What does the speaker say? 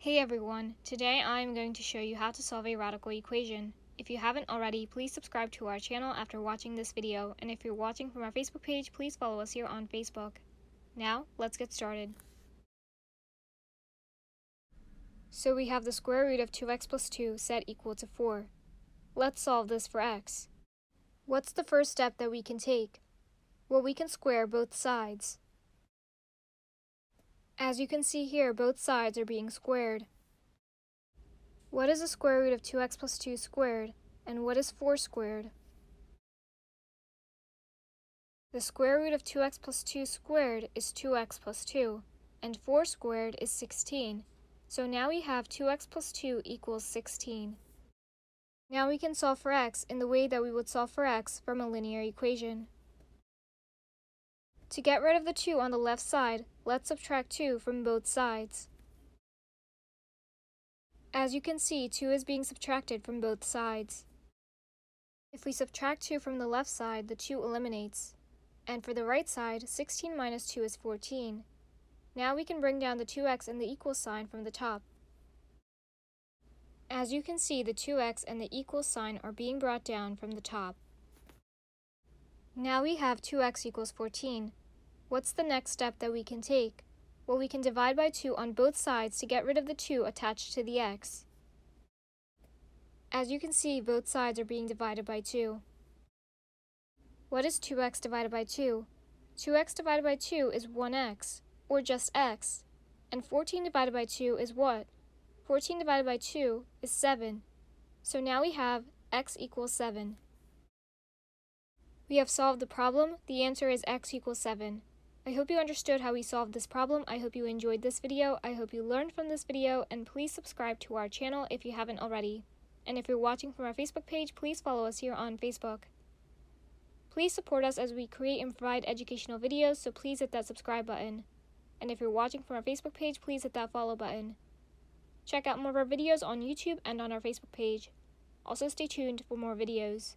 Hey everyone, today I'm going to show you how to solve a radical equation. If you haven't already, please subscribe to our channel after watching this video, and if you're watching from our Facebook page, please follow us here on Facebook. Now, let's get started. So we have the square root of 2x plus 2 set equal to 4. Let's solve this for x. What's the first step that we can take? Well, we can square both sides. As you can see here, both sides are being squared. What is the square root of 2x plus 2 squared, and what is 4 squared? The square root of 2x plus 2 squared is 2x plus 2, and 4 squared is 16. So now we have 2x plus 2 equals 16. Now we can solve for x in the way that we would solve for x from a linear equation. To get rid of the 2 on the left side, let's subtract 2 from both sides. As you can see, 2 is being subtracted from both sides. If we subtract 2 from the left side, the 2 eliminates. And for the right side, 16 minus 2 is 14. Now we can bring down the 2x and the equal sign from the top. As you can see, the 2x and the equal sign are being brought down from the top. Now we have 2x equals 14. What's the next step that we can take? Well, we can divide by 2 on both sides to get rid of the 2 attached to the x. As you can see, both sides are being divided by 2. What is 2x divided by 2? 2x divided by 2 is 1x, or just x. And 14 divided by 2 is what? 14 divided by 2 is 7. So now we have x equals 7. We have solved the problem. The answer is x equals 7. I hope you understood how we solved this problem. I hope you enjoyed this video. I hope you learned from this video, and please subscribe to our channel if you haven't already. And if you're watching from our Facebook page, please follow us here on Facebook. Please support us as we create and provide educational videos, so please hit that subscribe button. And if you're watching from our Facebook page, please hit that follow button. Check out more of our videos on YouTube and on our Facebook page. Also stay tuned for more videos.